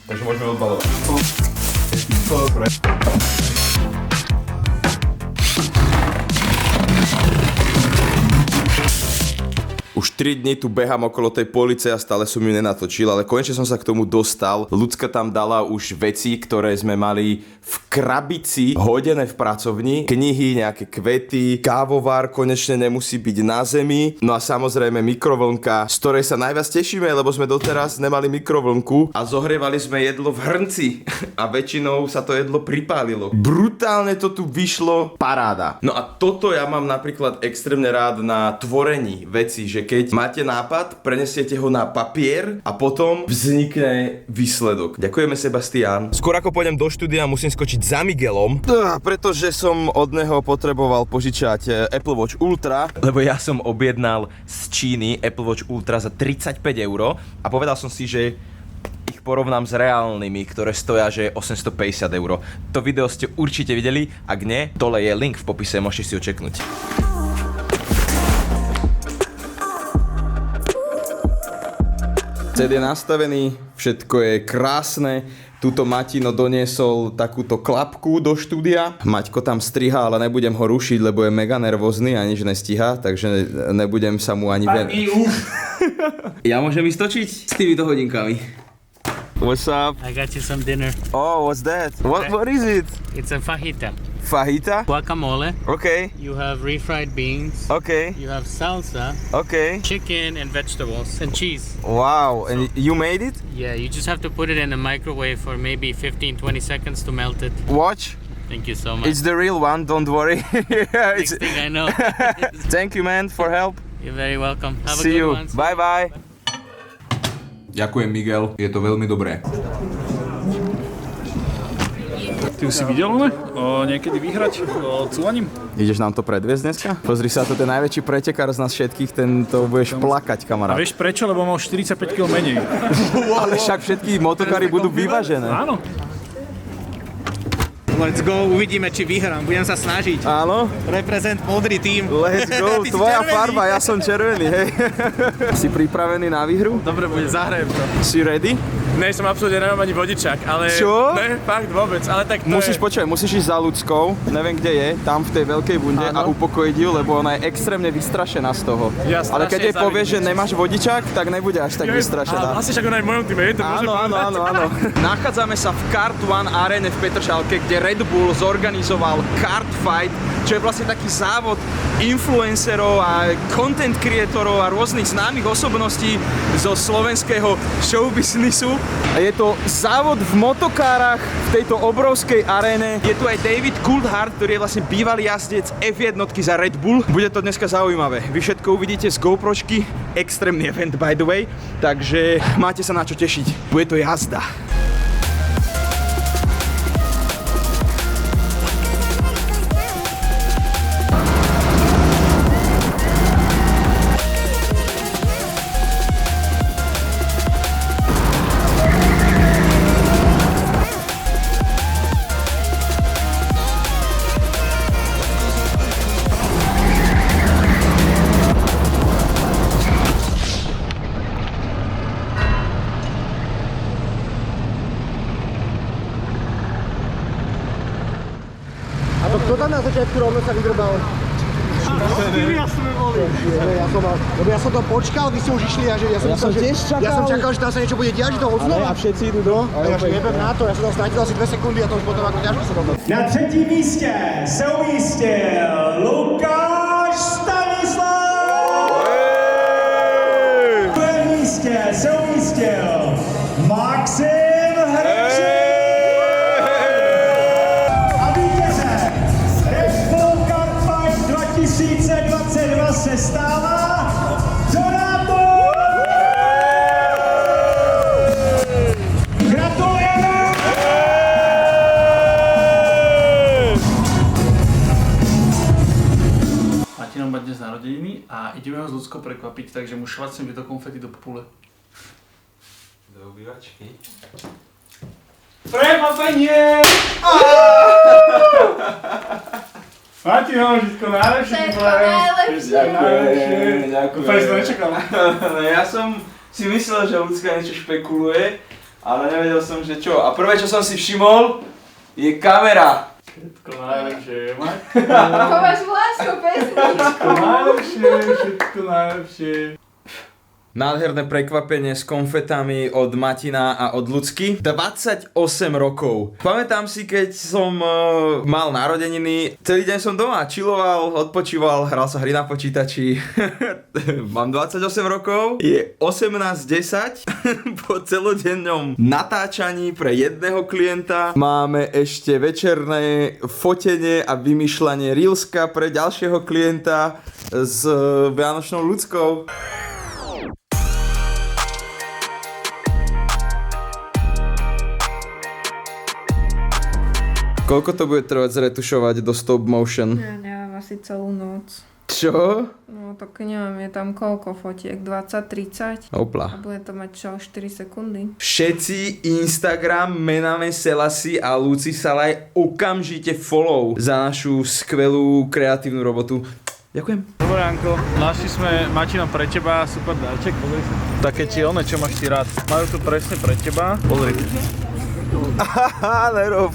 Takže môžeme odbalovať. Už 3 dni tu behám okolo tej police a stále som ju nenatočil, ale konečne som sa k tomu dostal. Ľudská tam dala už veci, ktoré sme mali v krabici hodené v pracovni. Knihy, nejaké kvety, kávovár konečne nemusí byť na zemi. No a samozrejme mikrovlnka, z ktorej sa najviac tešíme, lebo sme doteraz nemali mikrovlnku a zohrievali sme jedlo v hrnci a väčšinou sa to jedlo pripálilo. Brutálne to tu vyšlo, paráda. No a toto ja mám napríklad extrémne rád na tvorení veci, že keď máte nápad, prenesiete ho na papier a potom vznikne výsledok. Ďakujeme, Sebastián. Skôr ako pôjdem do štúdia, musím skočiť za Miguelom, pretože som od neho potreboval požičať Apple Watch Ultra, lebo ja som objednal z Číny Apple Watch Ultra za 35 € a povedal som si, že ich porovnám s reálnymi, ktoré stoja že 850 €. To video ste určite videli, ak nie, dole je link v popise, môžete si ho čeknúť. Set je nastavený, všetko je krásne. Tuto Matino doniesol takúto klapku do štúdia. Maťko tam striha, ale nebudem ho rušiť, lebo je mega nervózny a nič nestíha, takže nebudem sa mu ani Ja môžem vystočiť s týmito hodinkami. What's up? I got you some dinner. Oh, what's that? What is it? It's a fajita. Fajita? Guacamole. Okay. You have refried beans. Okay. You have salsa. Okay. Chicken and vegetables and cheese. Wow, and you made it? Yeah, you just have to put it in the microwave for maybe 15-20 seconds to melt it. Watch. Thank you so much. It's the real one, don't worry. Next thing I know. Thank you, man, for help. You're very welcome. Have See a good you. one. Bye bye. Ďakujem, Miguel, je to veľmi dobré. Ty už si videl niekedy vyhrať cúvaním? Ideš nám to predviesť dneska? Pozri sa, to je najväčší pretekár z nás všetkých, to budeš plakať, kamarát. A vieš prečo? Lebo mal 45 kg menej. Ale však všetky motokári budú vyvážené. Áno. Let's go, uvidíme, či vyhrám. Budem sa snažiť. Áno? Reprezent modrý tím. Let's go, tvoja farba, ja som červený, hej. Si pripravený na výhru? Dobre, bude, zahrajem to. Si ready? Ne, som absolútne nemám ani vodičák, ale... Čo? Ne, fakt vôbec, ale tak to Musíš ísť za ľudskou, neviem kde je, tam v tej veľkej bunde a upokojiť ju, lebo ona je extrémne vystrašená z toho. Ja ale keď jej povieš, že nemáš vodičák, tak nebude až tak vystrašená. Asi však ona je v mojom týme, je to môžem povedať. Áno. Nachádzame sa v Kart One Arene v Petržalke, kde Red Bull zorganizoval Kart Fight, čo je vlastne taký závod influencerov a content creatorov a rôznych známych osobností zo slovenského showbiznisu. Je to závod v motokárach v tejto obrovskej aréne. Je tu aj David Coulthard, ktorý je vlastne bývalý jazdec F1 za Red Bull. Bude to dneska zaujímavé. Vy všetko uvidíte z GoPročky. Extrémny event, by the way. Takže máte sa na čo tešiť. Bude to jazda. Kto tam na začiatku rovno sa vydrbal? Ja som to počkal, vy ste už išli a že ja som čakal, že tam sa niečo bude diať, že to odznova. A všetci idú do... Ale ja jebem na to, ja som tam strátil asi 2 sekundy a to už potom ako ťažko sa dobre. Na třetím místě se umístil Lukáš Stanislav! Na druhém místě se umístil Maxim Hřečík! A vítězem Red Bull Kart Fight 2022 se stává Donato! Gratulujeme! Martin má dnes narodeniny a ideme ho s ľudskou prekvapiť, takže mu švacím do konfety do popule. Do obývačky. Prekvapenie! Martin, všetko najlepšie. Ďakujem. Úplne si to nečakal. Ja som si myslel, že ľudská niečo špekuluje, ale nevedel som, že čo. A prvé, čo som si všimol, je kamera. Všetko najlepšie, Mať. To máš vlásku pesničku. Všetko najlepšie. Nádherné prekvapenie s konfetami od Matina a od Ľudsky. 28 rokov. Pamätám si, keď som mal narodeniny, celý deň som doma chilloval, odpočíval, hral sa hry na počítači. Mám 28 rokov, je 18:10 po celodennom natáčaní pre jedného klienta. Máme ešte večerné fotenie a vymýšľanie reelska pre ďalšieho klienta s Vianočnou Ľudskou. Koľko to bude trvať zretušovať do stop motion? Ja neviem, asi celú noc. Čo? No tak neviem, je tam koľko fotiek? 20-30? Opla. A bude to mať čo? 4 sekundy? Všetci Instagram mename Selassie a Luci Salaj okamžite follow za našu skvelú kreatívnu robotu. Ďakujem. Dobre, Janko, našli sme Mačinom pre teba super darček, pozri si. Také čielne, čo máš ty rád. Majú tu presne pre teba. Pozri. Haha, nerob.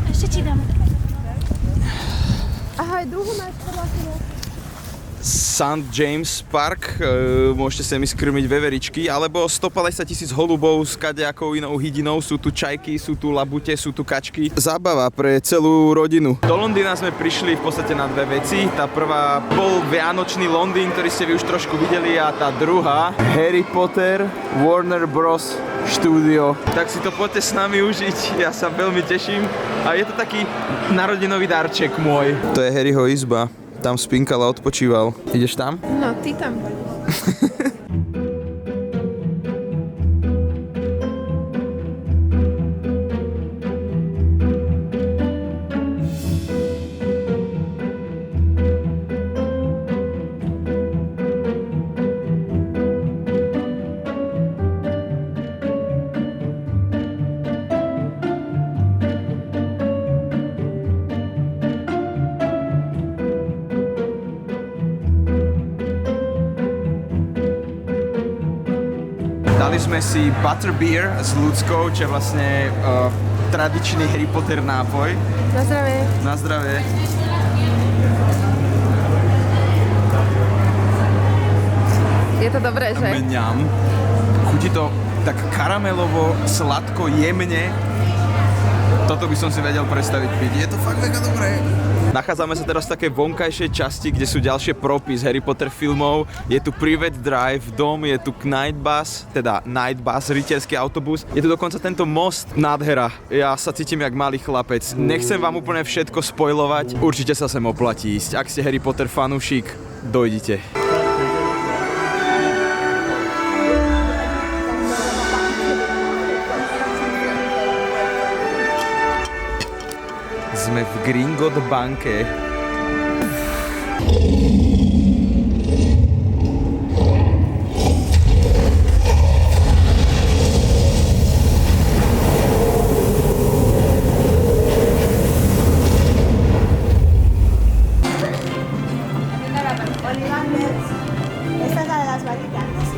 Ešte ti dám. Ahoj, druhú máš St. James Park, môžete sa mi skrmiť veveričky, alebo 150 000 holubov s kadejakou inou hydinou, sú tu čajky, sú tu labute, sú tu kačky. Zábava pre celú rodinu. Do Londýna sme prišli v podstate na dve veci. Tá prvá bol Vianočný Londýn, ktorý ste vy už trošku videli, a tá druhá Harry Potter Warner Bros. Štúdio. Tak si to poďte s nami užiť, ja sa veľmi teším a je to taký narodinový darček môj. To je Harryho izba. Tam spinkal a odpočíval. Ideš tam? No, ty tam poď. Dali sme si Butterbeer s Ľudskou, čo je vlastne tradičný Harry Potter nápoj. Na zdravie. Na zdravie. Je to dobré, že? Mňam. Chutí to tak karamelovo, sladko, jemne. Toto by som si vedel predstaviť piť. Je to fakt mega dobré. Nachádzame sa teraz v takej vonkajšej časti, kde sú ďalšie propy z Harry Potter filmov. Je tu Privet Drive, dom, je tu Night Bus, teda Night Bus, rytierský autobus. Je tu dokonca tento most, nádhera. Ja sa cítim jak malý chlapec. Nechcem vám úplne všetko spoilovať. Určite sa sem oplatí ísť. Ak ste Harry Potter fanúšik, dojdite. Sme v Gringotts banke. Esta es la de las varitas.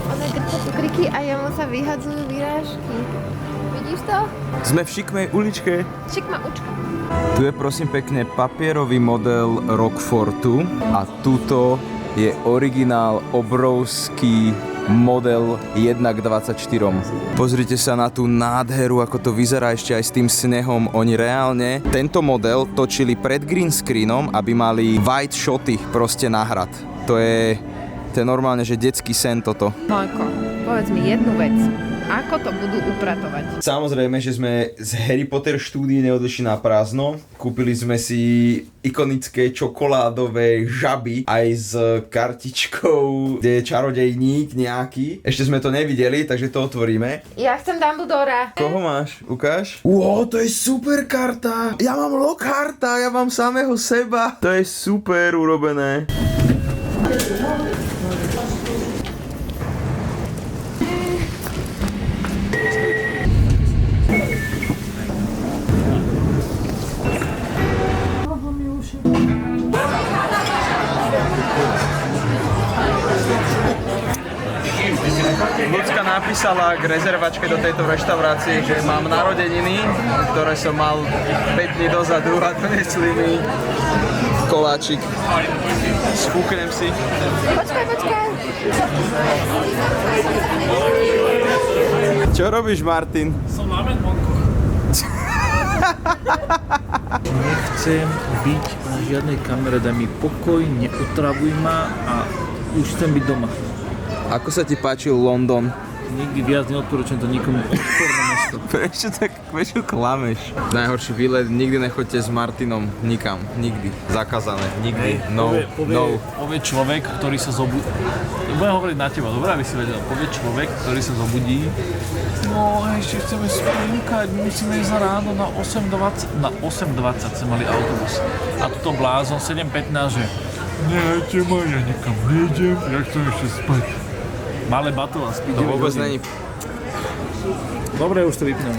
Ona krčí cukriky a jemu sa vyhadzujú vyrážky. Vidíš to? Sme v šikmej uličke. Šikma učka. Tu je prosím pekne papierový model Rockfortu a tuto je originál obrovský model 1:24. Pozrite sa na tú nádheru, ako to vyzerá ešte aj s tým snehom. Oni reálne tento model točili pred green screenom, aby mali wide shoty proste na hrad. To je normálne, že detský sen toto. Mojko, povedz mi jednu vec. Ako to budú upratovať? Samozrejme, že sme z Harry Potter štúdie neodešli na prázdno. Kúpili sme si ikonické čokoládové žaby aj s kartičkou, kde je čarodejník nejaký. Ešte sme to nevideli, takže to otvoríme. Ja chcem Dumbledora. Koho máš? Ukáž? To je super karta. Ja mám Lockharta, ja mám samého seba. To je super urobené. Ľudská napísala k rezervačke do tejto reštaurácie, že mám narodeniny, ktoré som mal 5 dní dozadu a donesli mi koláčik. Spúknem si. Počkaj. Čo robíš, Martin? Som lamen vonku. Nechcem byť na žiadnej kamere, daj mi pokoj, neotravuj ma a už chcem byť doma. Ako sa ti páčil London? Nikdy viac neodporúčam to nikomu. Odporné mesto. Prečo klameš? Najhorší výlet, nikdy nechoďte s Martinom nikam. Nikdy. Zakázané. Nikdy. No. Povie človek, ktorý sa zobudí. Budem hovoriť na teba, dobré, aby si vedel. Povie človek, ktorý sa zobudí. No, ešte chceme spínkať, musíme ísť ráno na 8:20. Na 8:20 sme mali autobus. A tuto blázon 7:15, že nehajte ma, ja nikam nejdem, ja chcem ešte spať. Malé battle a spí. To vôbec není. Dobre, už to vypnem.